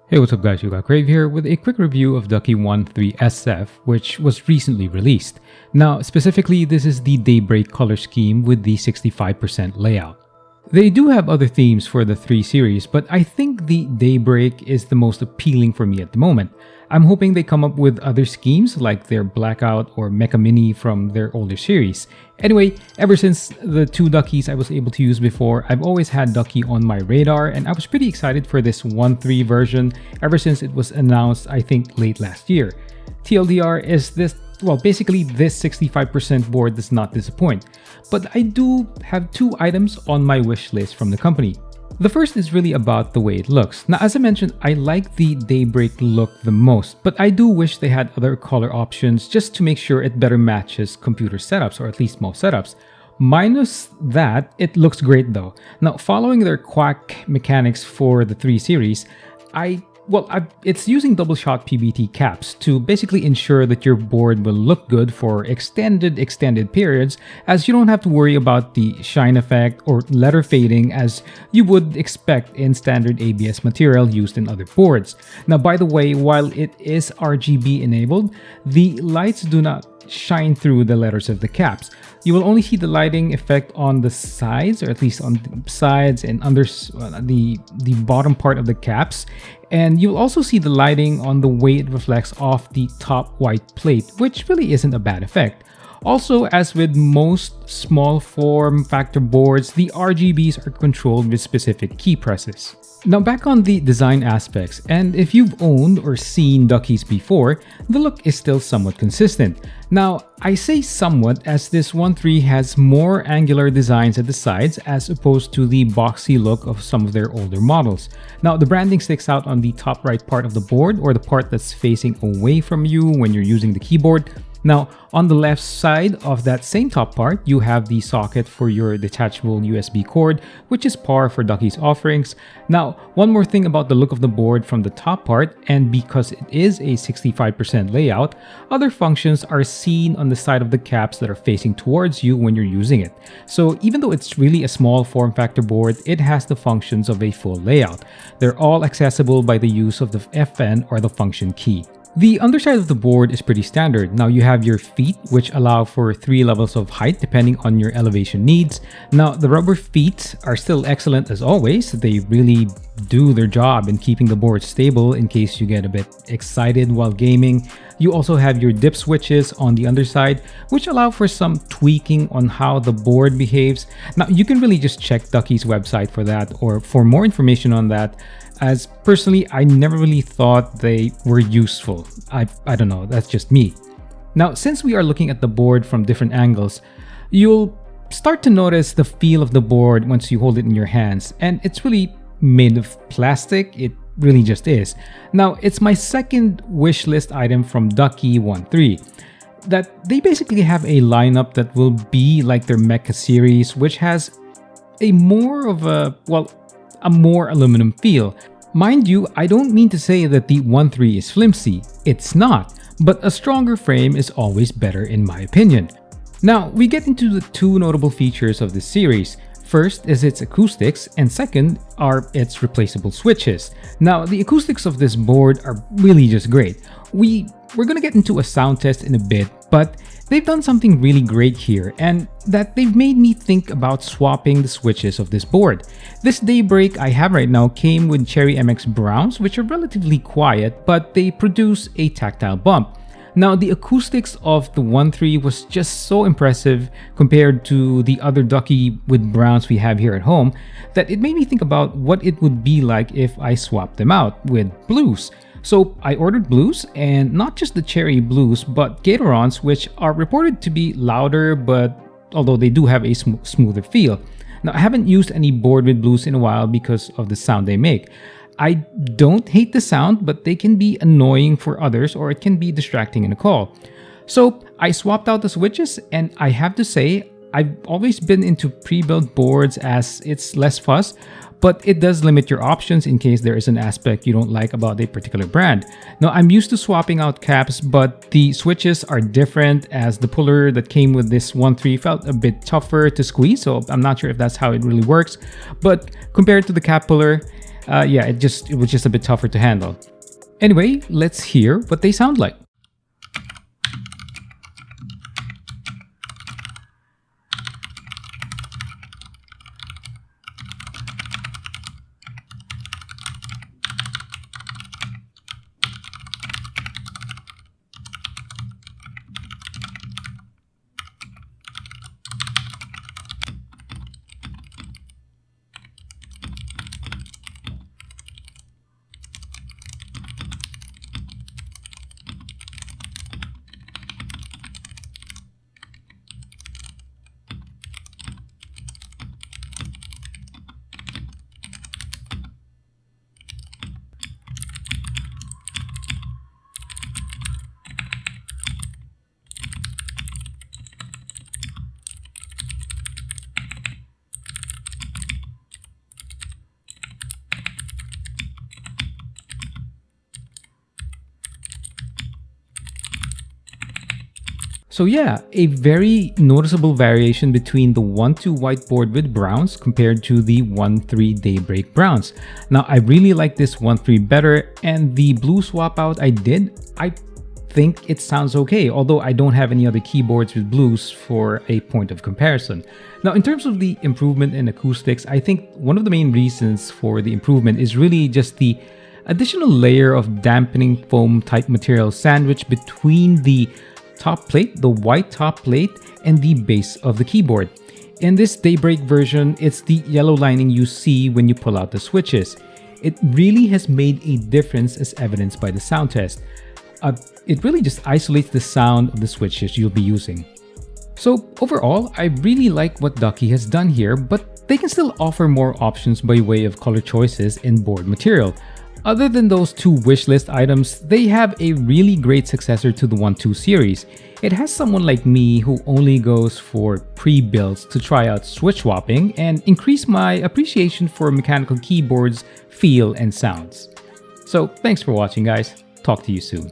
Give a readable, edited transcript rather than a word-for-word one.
Hey, what's up guys, you got Crave here with a quick review of Ducky One 3 SF, which was recently released. Now, specifically, this is the DayBreak color scheme with the 65% layout. They do have other themes for the 3 series, but I think the DayBreak is the most appealing for me at the moment. I'm hoping they come up with other schemes like their Blackout or Mecha Mini from their older series. Anyway, ever since the 2 Duckies I was able to use before, I've always had Ducky on my radar, and I was pretty excited for this 1.3 version ever since it was announced, I think, late last year. TLDR is this, well, basically this 65% board does not disappoint, but I do have 2 items on my wish list from the company. The first is really about the way it looks. Now, as I mentioned, I like the DayBreak look the most, but I do wish they had other color options just to make sure it better matches computer setups, or at least most setups. Minus that, it looks great though. Now, following their quack mechanics for the 3 series, it's using double shot PBT caps to basically ensure that your board will look good for extended periods, as you don't have to worry about the shine effect or letter fading as you would expect in standard ABS material used in other boards. Now, by the way, while it is RGB enabled, the lights do not shine through the letters of the caps. You will only see the lighting effect on the sides, or at least on the sides and under the bottom part of the caps. And you'll also see the lighting on the way it reflects off the top white plate, which really isn't a bad effect. Also, as with most small form factor boards, the RGBs are controlled with specific key presses. Now, back on the design aspects, and if you've owned or seen Duckies before, the look is still somewhat consistent. Now, I say somewhat as this 1.3 has more angular designs at the sides as opposed to the boxy look of some of their older models. Now, the branding sticks out on the top right part of the board, or the part that's facing away from you when you're using the keyboard. Now, on the left side of that same top part, you have the socket for your detachable USB cord, which is par for Ducky's offerings. Now, one more thing about the look of the board from the top part, and because it is a 65% layout, other functions are seen on the side of the caps that are facing towards you when you're using it. So even though it's really a small form factor board, it has the functions of a full layout. They're all accessible by the use of the FN or the function key. The underside of the board is pretty standard. Now, you have your feet, which allow for 3 levels of height depending on your elevation needs. Now, the rubber feet are still excellent as always. They really do their job in keeping the board stable in case you get a bit excited while gaming. You also have your dip switches on the underside, which allow for some tweaking on how the board behaves. Now, you can really just check Ducky's website for that, or for more information on that, as personally, I never really thought they were useful. I don't know, that's just me. Now, since we are looking at the board from different angles, you'll start to notice the feel of the board once you hold it in your hands, and it's really made of plastic. It really just is. Now, it's my second wish list item from Ducky One 3. That they basically have a lineup that will be like their Mecha series, which has a more aluminum feel. Mind you, I don't mean to say that the 1.3 is flimsy. It's not, but a stronger frame is always better in my opinion. Now, we get into the 2 notable features of this series. First is its acoustics, and second are its replaceable switches. Now, the acoustics of this board are really just great. We're gonna get into a sound test in a bit, but they've done something really great here, and that they've made me think about swapping the switches of this board. This DayBreak I have right now came with Cherry MX Browns, which are relatively quiet, but they produce a tactile bump. Now, the acoustics of the 1.3 was just so impressive compared to the other Ducky with Browns we have here at home that it made me think about what it would be like if I swapped them out with Blues. So I ordered Blues, and not just the Cherry Blues, but Gaterons, which are reported to be louder, but although they do have a smoother feel. Now, I haven't used any board with Blues in a while because of the sound they make. I don't hate the sound, but they can be annoying for others, or it can be distracting in a call. So I swapped out the switches, and I have to say, I've always been into pre-built boards as it's less fuss, but it does limit your options in case there is an aspect you don't like about a particular brand. Now, I'm used to swapping out caps, but the switches are different, as the puller that came with this 1.3 felt a bit tougher to squeeze, so I'm not sure if that's how it really works. But compared to the cap puller, Yeah, it was just a bit tougher to handle. Anyway, let's hear what they sound like. So yeah, a very noticeable variation between the 1-2 whiteboard with browns compared to the 1-3 DayBreak browns. Now I really like this 1-3 better, and the blue swap out I think it sounds okay, although I don't have any other keyboards with blues for a point of comparison. Now in terms of the improvement in acoustics, I think one of the main reasons for the improvement is really just the additional layer of dampening foam type material sandwiched between the top plate, the white top plate, and the base of the keyboard. In this DayBreak version, it's the yellow lining you see when you pull out the switches. It really has made a difference as evidenced by the sound test. It really just isolates the sound of the switches you'll be using. So overall, I really like what Ducky has done here, but they can still offer more options by way of color choices and board material. Other than those two wishlist items, they have a really great successor to the 1-2 series. It has someone like me who only goes for pre-builds to try out switch swapping and increase my appreciation for mechanical keyboards, feel, and sounds. So thanks for watching, guys. Talk to you soon.